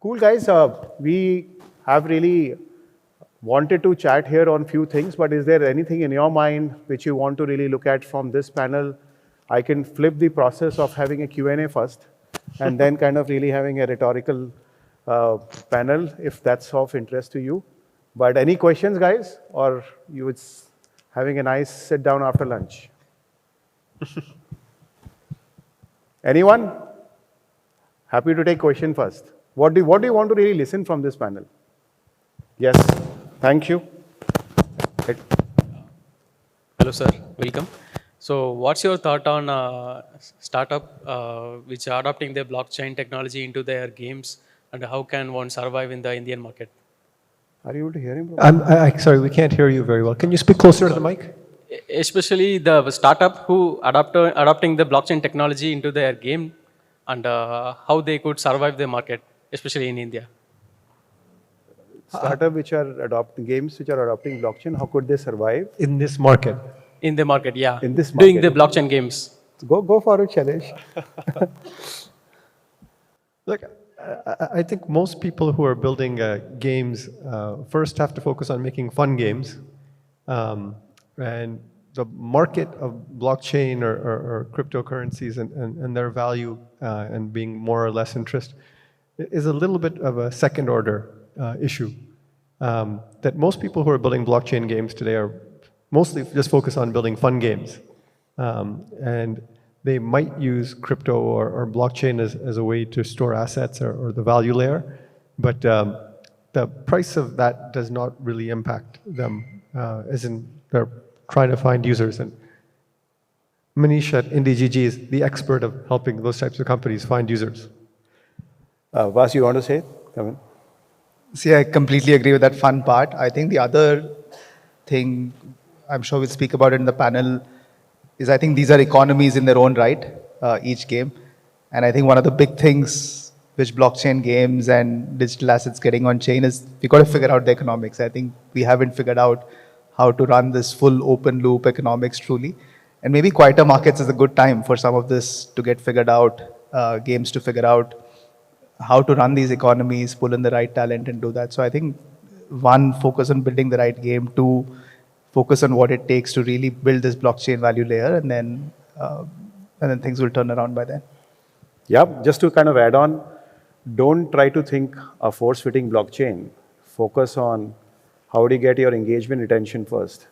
Cool, guys. We have really wanted to chat here on few things, but is there anything in your mind which you want to really look at from this panel? I can flip the process of having a Q&A first, and then kind of really having a rhetorical panel, if that's of interest to you. But any questions, guys? Or you would having a nice sit down after lunch? Anyone? Happy to take question first. What do you want to really listen from this panel? Yes, thank you. Hello, sir. Welcome. So, what's your thought on startup which are adopting the blockchain technology into their games, and how can one survive in the Indian market? Are you able to hear him? Sorry, we can't hear you very well. Can you speak closer to the mic? Especially the startup who adopting the blockchain technology into their game, and how they could survive the market, especially in India. Startup which are adopting games which are adopting blockchain, how could they survive? In this market. In the market, yeah. In this market. Doing the blockchain games. Go for it, Shailesh. Look, I think most people who are building games first have to focus on making fun games. And the market of blockchain or cryptocurrencies and their value and being more or less interest is a little bit of a second order issue. That most people who are building blockchain games today are mostly just focused on building fun games. And they might use crypto or blockchain as a way to store assets or the value layer. But the price of that does not really impact them, as in they're trying to find users. And Manish at IndyGG is the expert of helping those types of companies find users. Vas, you want to say it? Come in. See, I completely agree with that fun part. I think the other thing, I'm sure we'll speak about it in the panel, is I think these are economies in their own right, each game. And I think one of the big things which blockchain games and digital assets getting on chain is we got to figure out the economics. I think we haven't figured out how to run this full open loop economics truly. And maybe quieter markets is a good time for some of this to get figured out, games to figure out how to run these economies, pull in the right talent and do that. So I think one, focus on building the right game, two, focus on what it takes to really build this blockchain value layer, and then things will turn around by then. Yeah, just to kind of add on, don't try to think a force-fitting blockchain. Focus on how do you get your engagement retention first.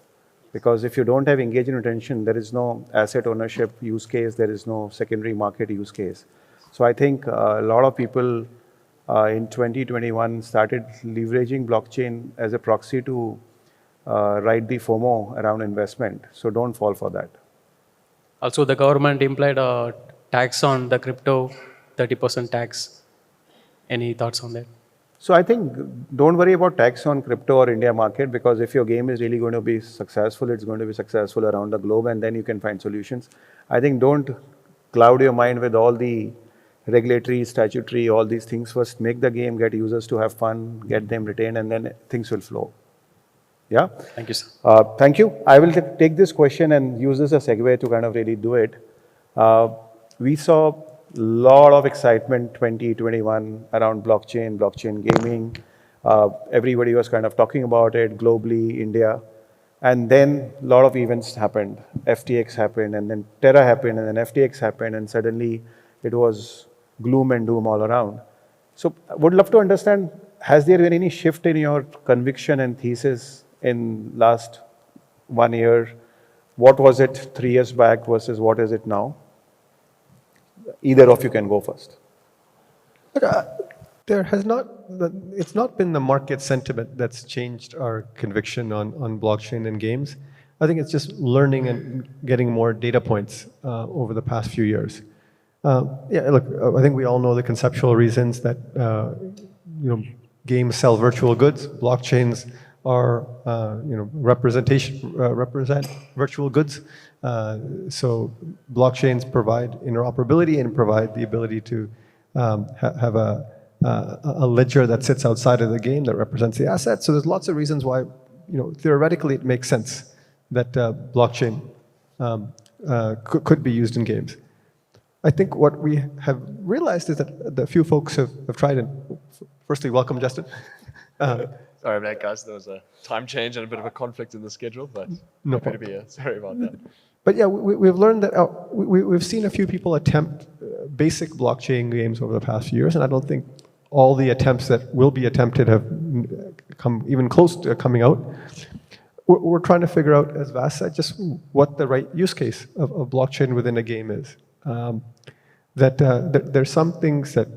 Because if you don't have engagement retention, there is no asset ownership use case, there is no secondary market use case. So I think a lot of people in 2021 started leveraging blockchain as a proxy to ride the FOMO around investment. So don't fall for that. Also, the government implied a tax on the crypto, 30% tax. Any thoughts on that? So I think don't worry about tax on crypto or India market, because if your game is really going to be successful, it's going to be successful around the globe, and then you can find solutions. I think don't cloud your mind with all the regulatory, statutory, all these things. First, make the game, get users to have fun, get them retained, and then things will flow. Yeah? Thank you, sir. Thank you. I will take this question and use this as a segue to kind of really do it. We saw a lot of excitement 2021 around blockchain gaming. Everybody was kind of talking about it globally, India. And then a lot of events happened. FTX happened, and then Terra happened, and then FTX happened, and suddenly it was gloom and doom all around. So I would love to understand, has there been any shift in your conviction and thesis in last 1 year? What was it 3 years back versus what is it now? Either of you can go first. There has not, it's not been the market sentiment that's changed our conviction on blockchain and games. I think it's just learning and getting more data points over the past few years. Yeah, look, I think we all know the conceptual reasons that games sell virtual goods. Blockchains are represent virtual goods. So blockchains provide interoperability and provide the ability to have a ledger that sits outside of the game that represents the asset. So there's lots of reasons why, theoretically it makes sense that blockchain could be used in games. I think what we have realized is that the few folks have tried and Firstly, welcome, Justin. Sorry about that, guys. There was a time change and a bit of a conflict in the schedule, but No happy to problem. be here. Sorry about that. But yeah, we've learned that we've seen a few people attempt basic blockchain games over the past few years, and I don't think all the attempts that will be attempted have come even close to coming out. We're trying to figure out, as Vas said, just what the right use case of blockchain within a game is. There's some things that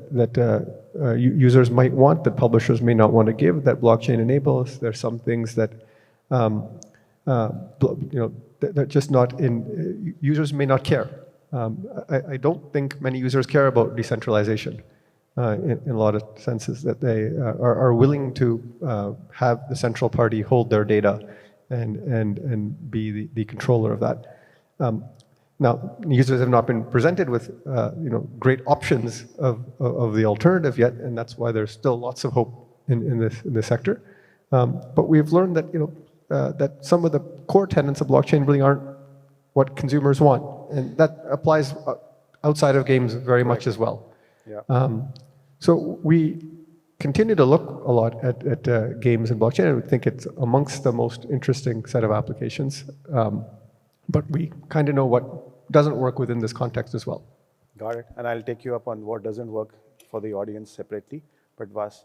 users might want that publishers may not want to give that blockchain enables. There's some things that they're just not in. Users may not care. I don't think many users care about decentralization in a lot of senses. That they are willing to have the central party hold their data and be the controller of that. Now, users have not been presented with great options of the alternative yet, and that's why there's still lots of hope in this sector. But we've learned that that some of the core tenets of blockchain really aren't what consumers want, and that applies outside of games very much as well. Yeah. So we continue to look a lot at games and blockchain, and we think it's amongst the most interesting set of applications. But we kind of know what doesn't work within this context as well. Got it. And I'll take you up on what doesn't work for the audience separately. But Vas,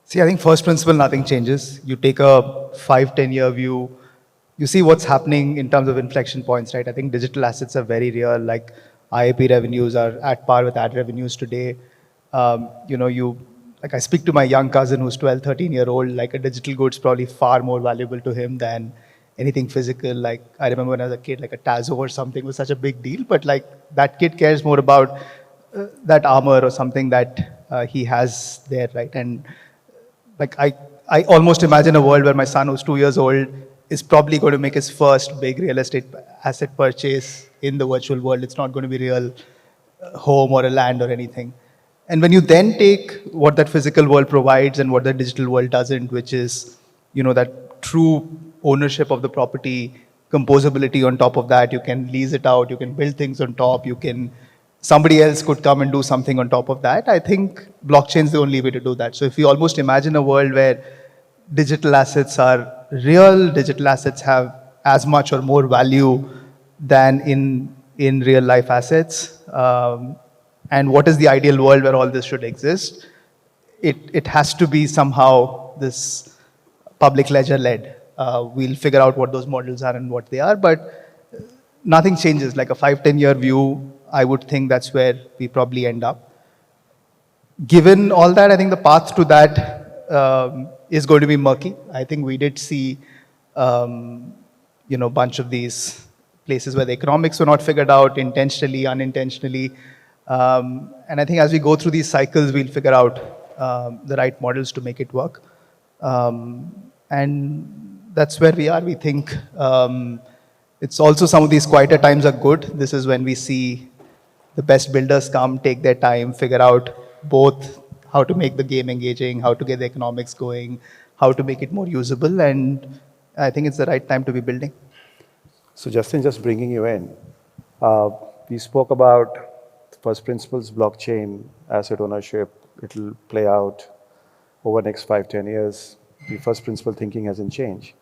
See, I think first principle, nothing changes. You take a 5-10 year view, you see what's happening in terms of inflection points, right? I think digital assets are very real, like IAP revenues are at par with ad revenues today. Like I speak to my young cousin who's 12, 13-year-old, like a digital good's probably far more valuable to him than anything physical. Like I remember when I was a kid, like a Tazo or something was such a big deal, but like that kid cares more about that armor or something that he has there, right? And like I almost imagine a world where my son who's 2 years old is probably going to make his first big real estate asset purchase in the virtual world. It's not going to be real home or a land or anything. And when you then take what that physical world provides and what the digital world doesn't, which is, that true ownership of the property, composability on top of that, you can lease it out, you can build things on top, somebody else could come and do something on top of that. I think blockchain is the only way to do that. So if you almost imagine a world where digital assets are real, digital assets have as much or more value than in real life assets, and what is the ideal world where all this should exist? It has to be somehow this public ledger led. We'll figure out what those models are and what they are, but nothing changes. Like a 5-10 year view, I would think that's where we probably end up. Given all that, I think the path to that is going to be murky. I think we did see, bunch of these places where the economics were not figured out intentionally, unintentionally. And I think as we go through these cycles, we'll figure out the right models to make it work. And that's where we are. We think it's also some of these quieter times are good. This is when we see the best builders come, take their time, figure out both how to make the game engaging, how to get the economics going, how to make it more usable. And I think it's the right time to be building. so Justin, just bringing you in, we spoke about first principles, blockchain, asset ownership. It'll play out over the next 5-10 years. The first principle thinking hasn't changed.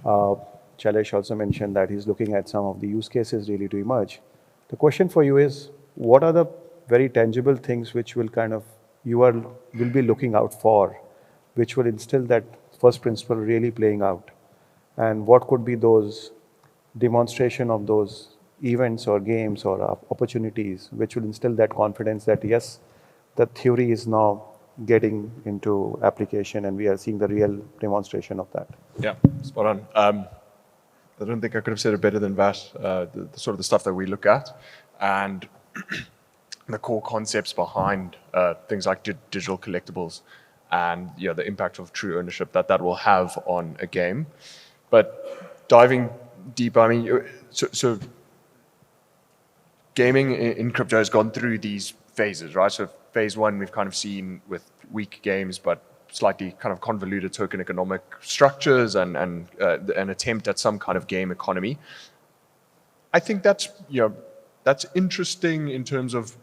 Chalesh also mentioned that he's looking at some of the use cases really to emerge. The question for you is, what are the very tangible things which will will be looking out for, which will instill that first principle really playing out? And what could be those demonstration of those events or games or opportunities which will instill that confidence that yes, the theory is now getting into application and we are seeing the real demonstration of that? Yeah, spot on. I don't think I could have said it better than Vas. The sort of the stuff that we look at and the core concepts behind things like digital collectibles and the impact of true ownership that will have on a game. But diving deeper, I mean, so gaming in crypto has gone through these phases, right? So phase one, we've kind of seen with weak games, but slightly kind of convoluted token economic structures and an attempt at some kind of game economy. I think that's interesting in terms of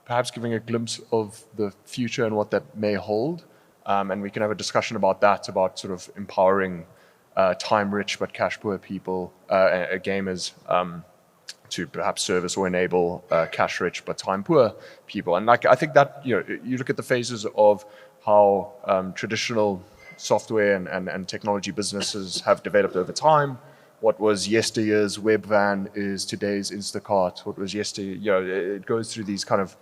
perhaps giving a glimpse of the future and what that may hold. And we can have a discussion about that, about sort of empowering time-rich but cash-poor people, gamers, to perhaps service or enable cash-rich but time-poor people. And like I think that you look at the phases of how traditional software and technology businesses have developed over time. What was yesteryear's web van is today's Instacart. What was yesteryear, it goes through these kind of,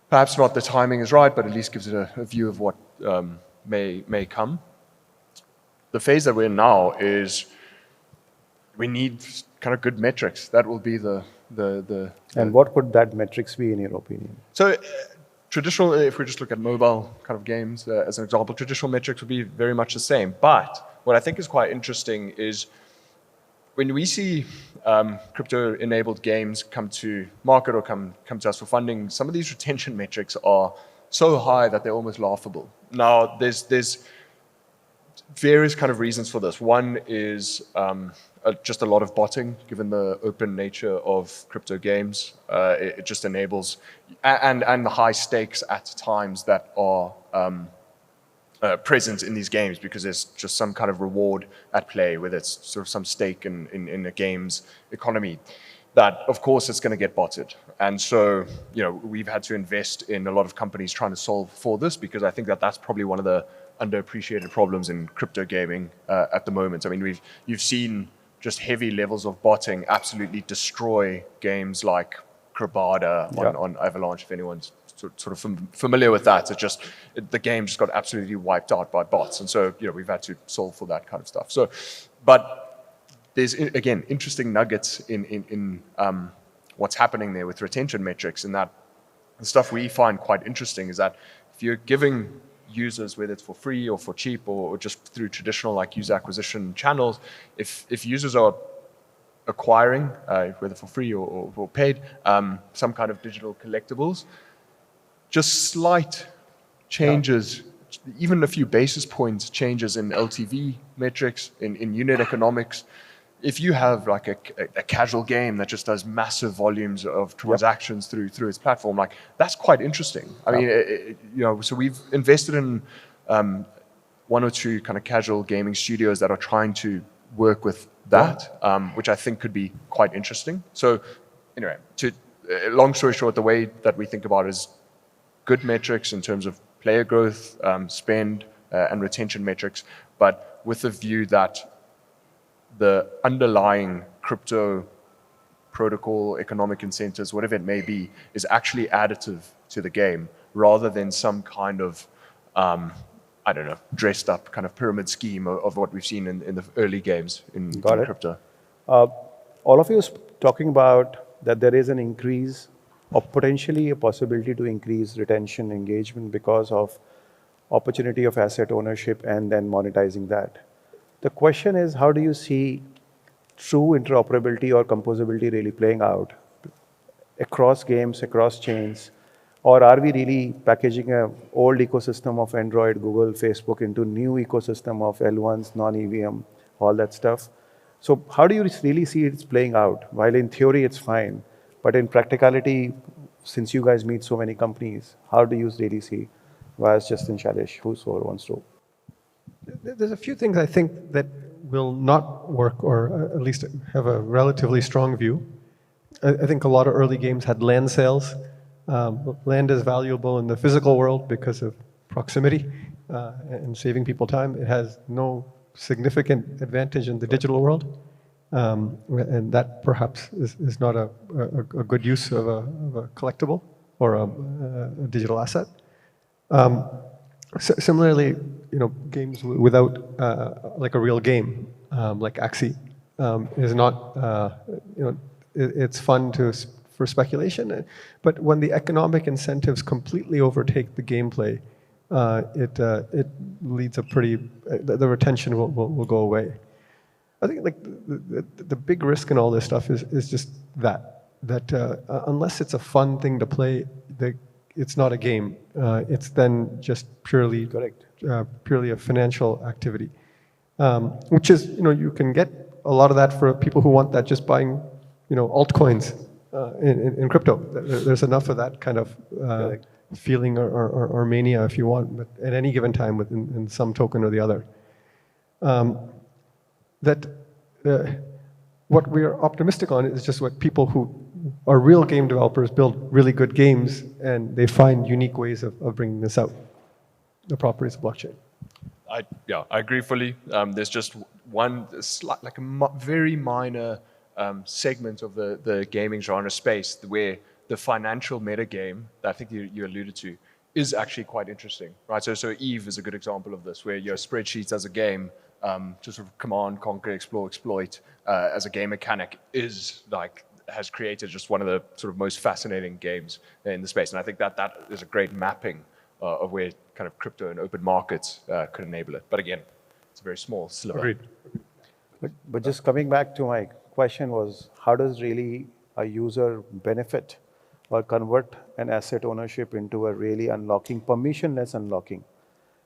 perhaps not the timing is right, but at least gives it a view of what may come. The phase that we're in now is we need kind of good metrics. That will be the And what could that metrics be, in your opinion? So traditional, if we just look at mobile kind of games as an example, traditional metrics would be very much the same. But what I think is quite interesting is when we see crypto-enabled games come to market or come to us for funding, some of these retention metrics are so high that they're almost laughable. Now, there's various kind of reasons for this. One is just a lot of botting, given the open nature of crypto games. It just enables, and the high stakes at times that are present in these games, because there's just some kind of reward at play, whether it's sort of some stake in a game's economy, that of course it's going to get botted. And so, we've had to invest in a lot of companies trying to solve for this, because I think that that's probably one of the underappreciated problems in crypto gaming at the moment. I mean, you've seen just heavy levels of botting absolutely destroy games like Crabada on Avalanche, if anyone's sort of familiar with that. The game just got absolutely wiped out by bots. And so, we've had to solve for that kind of stuff. So, but there's, again, interesting nuggets in what's happening there with retention metrics. And that the stuff we find quite interesting is that if you're giving users, whether it's for free or for cheap or just through traditional like user acquisition channels, if users are acquiring, whether for free or paid, some kind of digital collectibles, just slight changes, even a few basis points changes in LTV metrics, in unit economics. If you have like a casual game that just does massive volumes of transactions through its platform, like that's quite interesting. I mean, so we've invested in one or two kind of casual gaming studios that are trying to work with that, which I think could be quite interesting. So anyway, long story short, the way that we think about it is good metrics in terms of player growth, spend, and retention metrics, but with the view that the underlying crypto protocol, economic incentives, whatever it may be, is actually additive to the game, rather than some kind of, dressed up kind of pyramid scheme of what we've seen in the early games in crypto. All of you is talking about that there is an increase or potentially a possibility to increase retention engagement because of opportunity of asset ownership and then monetizing that. The question is, how do you see true interoperability or composability really playing out across games, across chains? Or are we really packaging an old ecosystem of Android, Google, Facebook into new ecosystem of L1s, non-EVM, all that stuff? So how do you really see it's playing out? While in theory it's fine, but in practicality, since you guys meet so many companies, how do you really see? Whereas Justin, Shalish, whosoever wants to. There's a few things I think that will not work, or at least have a relatively strong view. I think a lot of early games had land sales. Land is valuable in the physical world because of proximity and saving people time. It has no significant advantage in the digital world. And that perhaps is not a good use of a collectible or a digital asset. Similarly, games without like a real game, like Axie, is not, it's fun for speculation, but when the economic incentives completely overtake the gameplay, it leads the retention will go away. I think like the big risk in all this stuff is just that unless it's a fun thing to play, it's not a game. It's then just purely a financial activity, which is, you can get a lot of that for people who want that just buying, altcoins in crypto. There's enough of that kind of Correct. feeling or mania, if you want, but at any given time in some token or the other. That what we are optimistic on is just what people who are real game developers build really good games, and they find unique ways of bringing this out, the properties of blockchain. I agree fully. There's just one slight, like a very minor segment of the gaming genre space where the financial metagame that I think you alluded to is actually quite interesting, right? So Eve is a good example of this, where your spreadsheets as a game, just sort of command, conquer, explore, exploit as a game mechanic has created just one of the sort of most fascinating games in the space. And I think that is a great mapping of where kind of crypto and open markets could enable it. But again, it's a very small sliver. Agreed. But just coming back to my question was, how does really a user benefit or convert an asset ownership into a really unlocking, permissionless unlocking?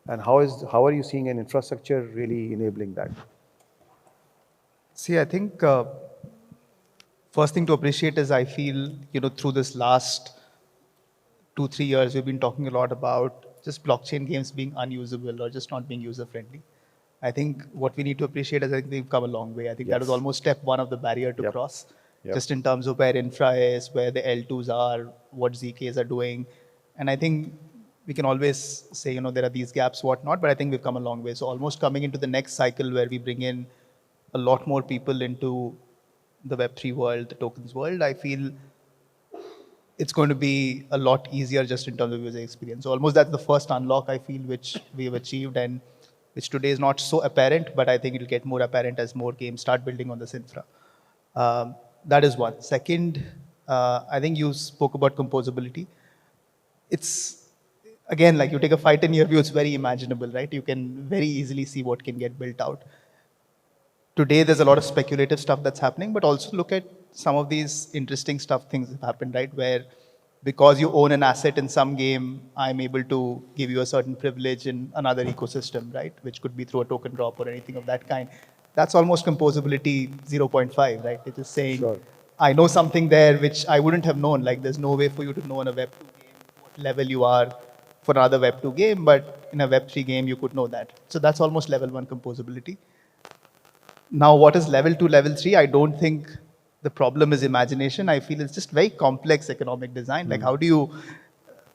And how are you seeing an infrastructure really enabling that? See, I think first thing to appreciate is I feel, through this last 2-3 years, we've been talking a lot about just blockchain games being unusable or just not being user-friendly. I think what we need to appreciate is I think we've come a long way. I think that was almost step one of the barrier to cross, just in terms of where infra is, where the L2s are, what ZKs are doing. And I think we can always say, there are these gaps, whatnot, but I think we've come a long way. So almost coming into the next cycle where we bring in a lot more people into the Web3 world, the tokens world, I feel it's going to be a lot easier just in terms of user experience. So almost that's the first unlock I feel which we have achieved and which today is not so apparent, but I think it'll get more apparent as more games start building on this infra. That is one. Second, I think you spoke about composability. It's, again, like you take a 5-10 year view, it's very imaginable, right? You can very easily see what can get built out. Today, there's a lot of speculative stuff that's happening, but also look at some of these interesting things have happened, right? Where because you own an asset in some game, I'm able to give you a certain privilege in another ecosystem, right? Which could be through a token drop or anything of that kind. That's almost composability 0.5, right? It is saying, I know something there which I wouldn't have known. Like there's no way for you to know in a Web2 game what level you are for another Web2 game, but in a Web3 game, you could know that. So that's almost level 1 composability. Now, what is level 2, level 3? I don't think the problem is imagination. I feel it's just very complex economic design. Like, how do you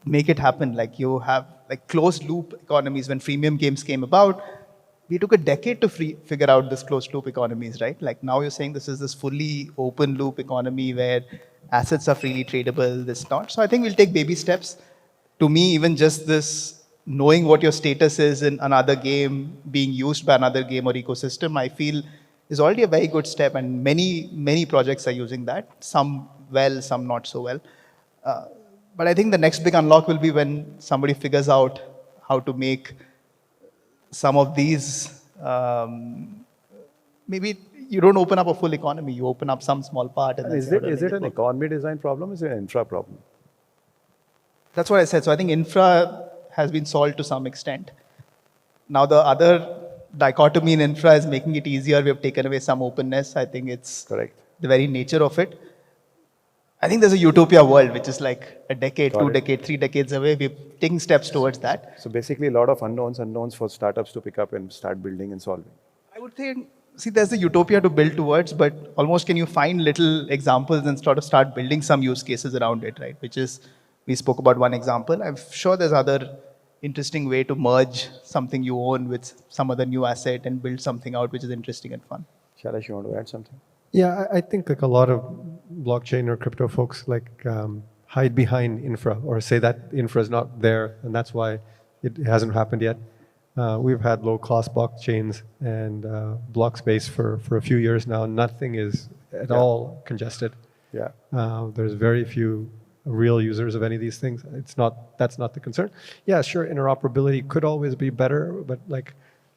make it happen? Like, you have like closed loop economies. When freemium games came about, we took a decade to figure out this closed loop economies, right? Like now you're saying this is this fully open loop economy where assets are freely tradable, this not. So I think we'll take baby steps. To me, even just this knowing what your status is in another game being used by another game or ecosystem, I feel is already a very good step, and many projects are using that. Some well, some not so well. But I think the next big unlock will be when somebody figures out how to make some of these. Maybe you don't open up a full economy; you open up some small part. And is it an economy design problem? Is it an infra problem? That's what I said. So I think infra has been solved to some extent. Now the other dichotomy in infra is making it easier. We have taken away some openness. I think it's correct. The very nature of it. I think there's a utopia world, which is like a decade, 2 decades, 3 decades away. We're taking steps towards that. So basically a lot of unknowns for startups to pick up and start building and solving. I would think, see, there's a utopia to build towards, but almost can you find little examples and sort of start building some use cases around it, right? Which is, we spoke about one example. I'm sure there's other interesting way to merge something you own with some other new asset and build something out which is interesting and fun. Shailesh, you want to add something? Yeah, I think like a lot of blockchain or crypto folks like hide behind infra or say that infra is not there and that's why it hasn't happened yet. We've had low-cost blockchains and block space for a few years now. Nothing is at all congested. Yeah. There's very few real users of any of these things. That's not the concern. Yeah, sure, interoperability could always be better, but like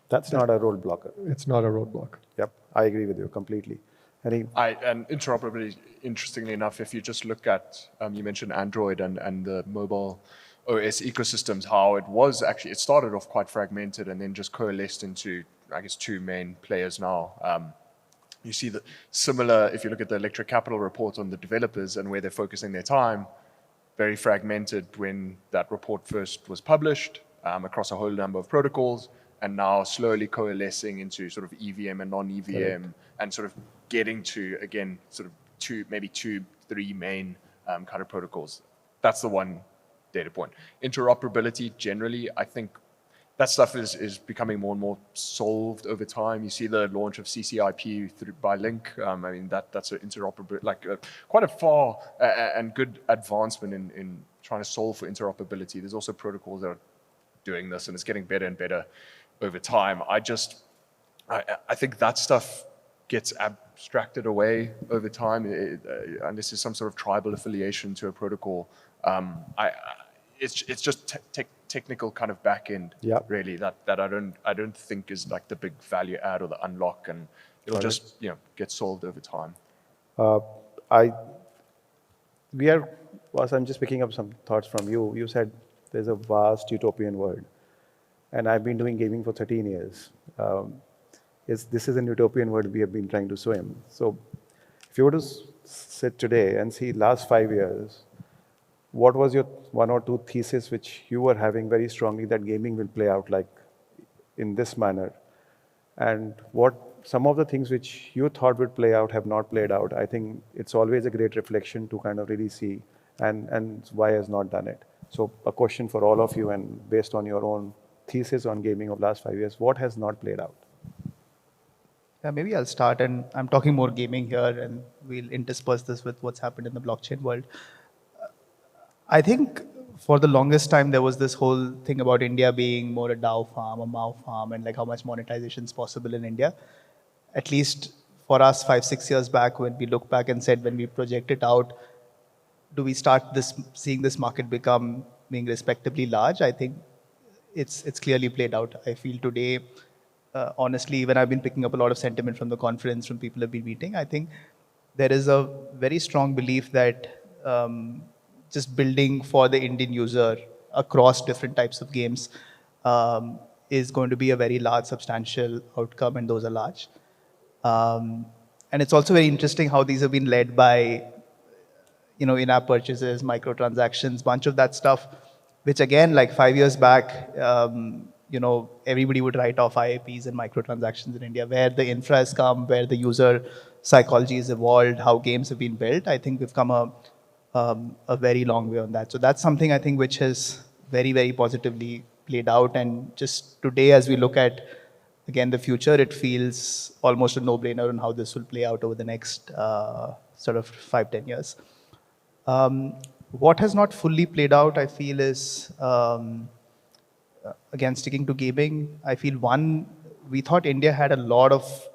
that's not a roadblocker. It's not a roadblock. Yep, I agree with you completely. And interoperability, interestingly enough, if you just look at, you mentioned Android and the mobile OS ecosystems, how it started off quite fragmented and then just coalesced into, I guess, 2 main players now. You see that similar, if you look at the Electric Capital report on the developers and where they're focusing their time, very fragmented when that report first was published across a whole number of protocols, and now slowly coalescing into sort of EVM and non-EVM, and sort of getting to, again, sort of maybe two, three main kind of protocols. That's the one data point. Interoperability, generally, I think that stuff is becoming more and more solved over time. You see the launch of CCIP by Link. I mean, that's an interoperable, like quite a far and good advancement in trying to solve for interoperability. There's also protocols that are doing this, and it's getting better and better over time. I think that stuff gets abstracted away over time, unless there's some sort of tribal affiliation to a protocol. It's just technical kind of back end, really, that I don't think is like the big value add or the unlock, and it'll just get solved over time. I'm just picking up some thoughts from you. You said there's a vast utopian world, and I've been doing gaming for 13 years. This is an utopian world we have been trying to swim. So if you were to sit today and see last 5 years, what was your one or two thesis which you were having very strongly that gaming will play out like in this manner? And what some of the things which you thought would play out have not played out? I think it's always a great reflection to kind of really see and why has not done it. So a question for all of you, and based on your own thesis on gaming of last 5 years, what has not played out? Yeah, maybe I'll start, and I'm talking more gaming here, and we'll intersperse this with what's happened in the blockchain world. I think for the longest time, there was this whole thing about India being more a DAO farm, a MAO farm, and like how much monetization is possible in India. At least for us 5-6 years back, when we look back and said, when we project it out, do we start seeing this market being respectably large? I think it's clearly played out. I feel today, honestly, even I've been picking up a lot of sentiment from the conference, from people I've been meeting. I think there is a very strong belief that just building for the Indian user across different types of games is going to be a very large, substantial outcome, and those are large. And it's also very interesting how these have been led by, in-app purchases, microtransactions, bunch of that stuff, which again, like 5 years back, everybody would write off IAPs and microtransactions in India, where the infra has come, where the user psychology has evolved, how games have been built. I think we've come a very long way on that. So that's something I think which has very, very positively played out. And just today, as we look at, again, the future, it feels almost a no-brainer on how this will play out over the next sort of 5-10 years. What has not fully played out, I feel, is, again, sticking to gaming, I feel we thought India had a lot of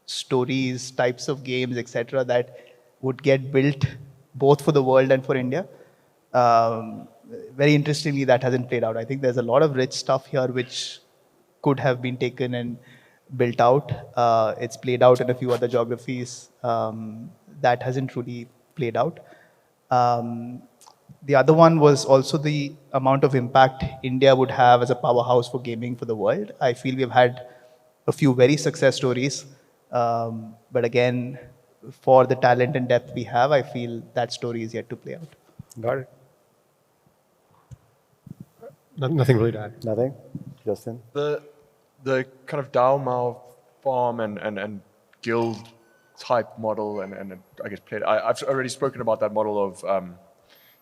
stories, types of games, etc., that would get built both for the world and for India. Very interestingly, that hasn't played out. I think there's a lot of rich stuff here which could have been taken and built out. It's played out in a few other geographies. That hasn't truly played out. The other one was also the amount of impact India would have as a powerhouse for gaming for the world. I feel we've had a few very success stories, but again, for the talent and depth we have, I feel that story is yet to play out. Got it. Nothing really to add. Nothing? Justin? The kind of DAO MAO farm and guild type model, and I guess I've already spoken about that model of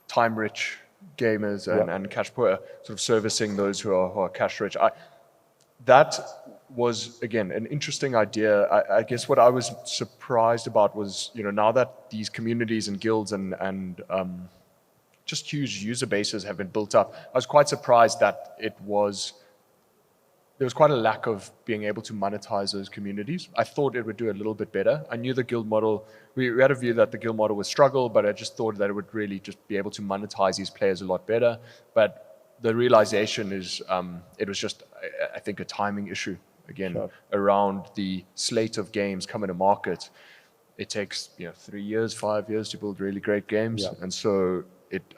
time-rich gamers and cash poor, sort of servicing those who are cash-rich. That was, again, an interesting idea. I guess what I was surprised about was, now that these communities and guilds and just huge user bases have been built up, I was quite surprised that there was quite a lack of being able to monetize those communities. I thought it would do a little bit better. I knew the guild model, we had a view that the guild model would struggle, but I just thought that it would really just be able to monetize these players a lot better. But the realization is it was just, I think, a timing issue, again, around the slate of games coming to market. It takes 3 years, 5 years to build really great games. And so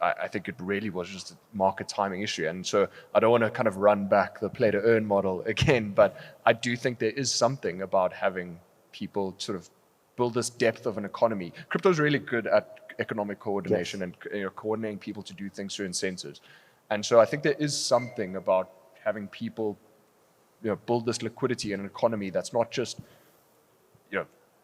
I think it really was just a market timing issue. And so I don't want to kind of run back the play to earn model again, but I do think there is something about having people sort of build this depth of an economy. Crypto is really good at economic coordination and coordinating people to do things through incentives. And so I think there is something about having people build this liquidity in an economy that's not just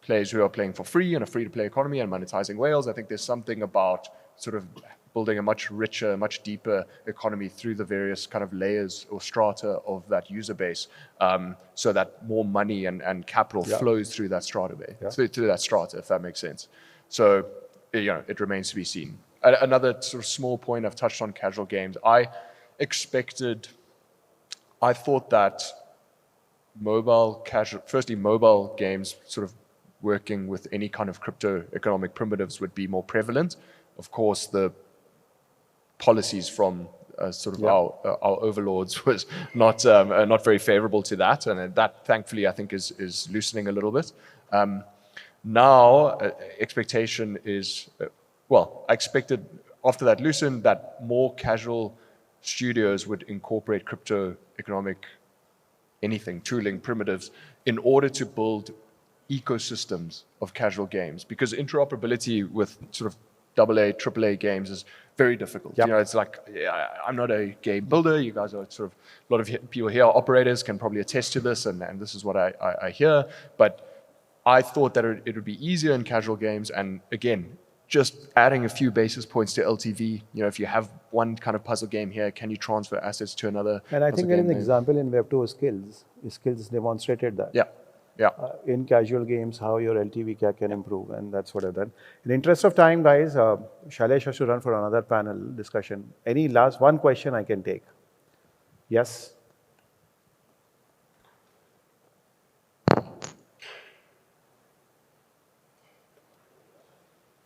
players who are playing for free in a free-to-play economy and monetizing whales. I think there's something about sort of building a much richer, much deeper economy through the various kind of layers or strata of that user base, so that more money and capital flows through that strata base, through that strata, if that makes sense. So, it remains to be seen. Another sort of small point, I've touched on casual games. I thought that mobile games sort of working with any kind of crypto economic primitives would be more prevalent. Of course, the policies from our overlords was not very favorable to that, and that thankfully I think is loosening a little bit. Now, expectation is, I expected after that loosened that more casual studios would incorporate crypto economic tooling, primitives, in order to build ecosystems of casual games, because interoperability with sort of AA, AAA games is very difficult. It's like, I'm not a game builder. You guys are sort of, a lot of people here are operators, can probably attest to this, and this is what I hear. But I thought that it would be easier in casual games, and again, just adding a few basis points to LTV. If you have one kind of puzzle game here, can you transfer assets to another? And I think there is an example in Web2 skills. Skills demonstrated that. In casual games, how your LTV CAC can improve, and that's what I've done. In the interest of time, guys, Shailesh has to run for another panel discussion. Any last one question I can take? Yes?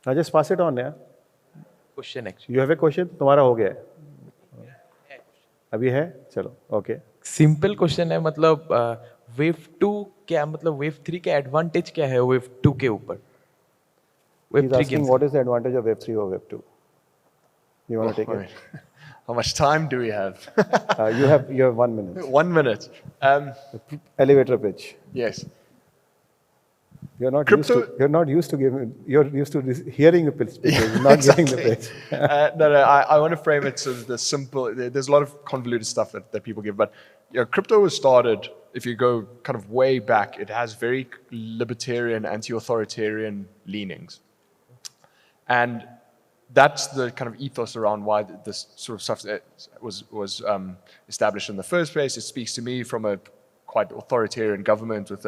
Now just pass it on, yeah? Question actually. You have a question? तुम्हारा हो गया है? अभी है? चलो, okay. Simple question है, मतलब wave 2 क्या, मतलब वेव 3 का एडवांटेज क्या है वेव 2 के ऊपर? He's asking what is the advantage of Web 3 or Web 2? You want to take it? How much time do we have? You have 1 minute. 1 minute. Elevator pitch. Yes. You're not used to hearing the pitch, not getting the pitch. No, I want to frame it so the simple. There's a lot of convoluted stuff that people give, but crypto was started. If you go kind of way back, it has very libertarian, anti-authoritarian leanings, and that's the kind of ethos around why this sort of stuff was established in the first place. It speaks to me from a quite authoritarian government with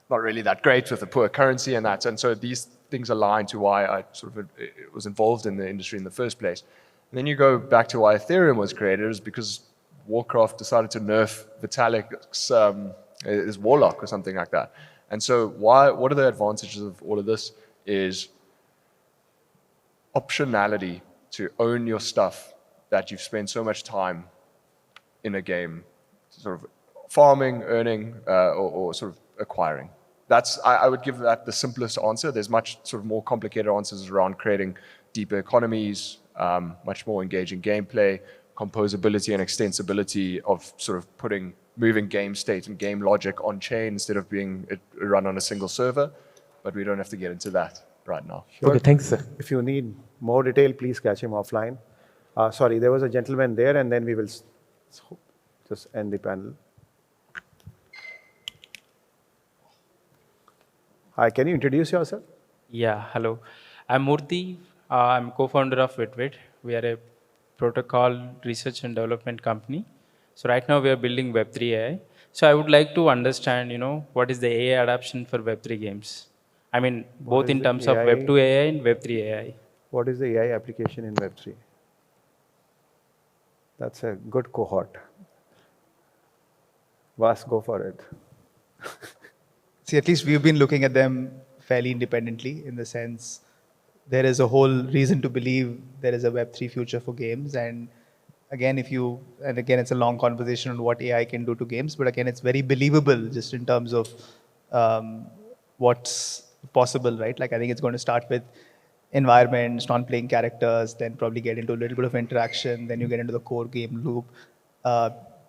not really that great, with a poor currency and that. And so these things align to why I sort of was involved in the industry in the first place. And then you go back to why Ethereum was created, is because Warcraft decided to nerf Vitalik's his Warlock or something like that. And so what are the advantages of all of this is optionality to own your stuff that you've spent so much time in a game, sort of farming, earning, or sort of acquiring. I would give that the simplest answer. There's much sort of more complicated answers around creating deeper economies, much more engaging gameplay, composability and extensibility of sort of moving game state and game logic on chain instead of being run on a single server. But we don't have to get into that right now. Sure. Okay, thanks, sir. If you need more detail, please catch him offline. Sorry, there was a gentleman there, and then we will just end the panel. Hi, can you introduce yourself? Yeah, hello. I'm Murthy. I'm co-founder of Wit. We are a protocol research and development company. So right now we are building Web3 AI. So I would like to understand, what is the AI adoption for Web3 games? I mean, both in terms of Web2 AI and Web3 AI. What is the AI application in Web3? That's a good cohort. Vas, go for it. See, at least we've been looking at them fairly independently, in the sense there is a whole reason to believe there is a Web3 future for games. And again, it's a long conversation on what AI can do to games, but again, it's very believable just in terms of what's possible, right? Like, I think it's going to start with environments, non-playing characters, then probably get into a little bit of interaction, then you get into the core game loop.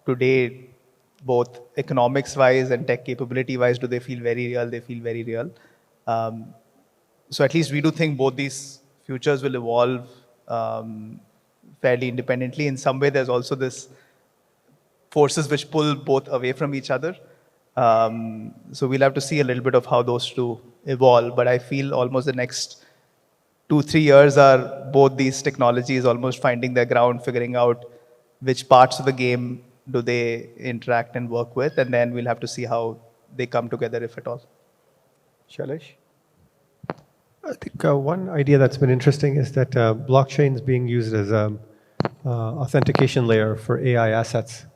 Today, both economics-wise and tech capability-wise, do they feel very real? They feel very real. So at least we do think both these futures will evolve fairly independently. In some way, there's also this forces which pull both away from each other. So we'll have to see a little bit of how those two evolve. But I feel almost the next 2-3 years are both these technologies almost finding their ground, figuring out which parts of the game do they interact and work with, and then we'll have to see how they come together, if at all. Shailesh? I think one idea that's been interesting is that blockchain is being used as an authentication layer for AI assets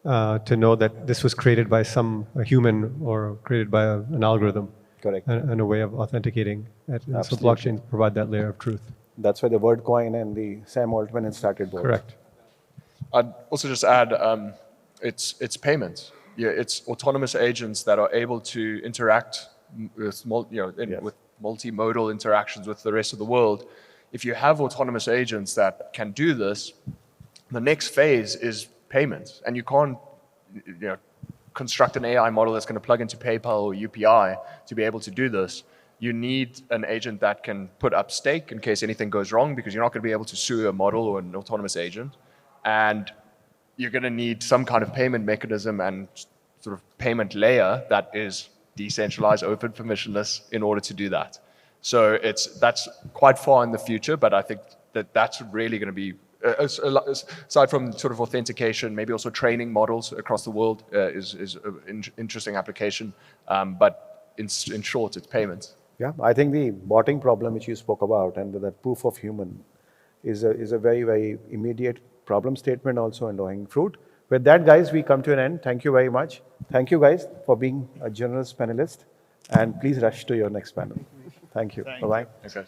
to know that this was created by a human or created by an algorithm. Correct. And a way of authenticating it. And so Absolutely. blockchains provide that layer of truth. That's why the word coin and the Sam Altman and started both. Correct. I'd also just add, it's payments. Yeah, it's autonomous agents that are able to interact with, with multimodal interactions with the rest of the world. If you have autonomous agents that can do this, the next phase is payments, and you can't, construct an AI model that's going to plug into PayPal or UPI to be able to do this. You need an agent that can put up stake in case anything goes wrong, because you're not going to be able to sue a model or an autonomous agent. And you're going to need some kind of payment mechanism and sort of payment layer that is decentralized, open, permissionless in order to do that. So that's quite far in the future, but I think that's really going to be, aside from sort of authentication, maybe also training models across the world is an interesting application. But in short, it's payments. Yeah, I think the botting problem which you spoke about and that proof of human is a very, very immediate problem statement, also in low-hanging fruit. With that, guys, we come to an end. Thank you very much. Thank you, guys, for being a generous panelist. And please rush to your next panel. Thank you. Bye-bye. Thanks, guys.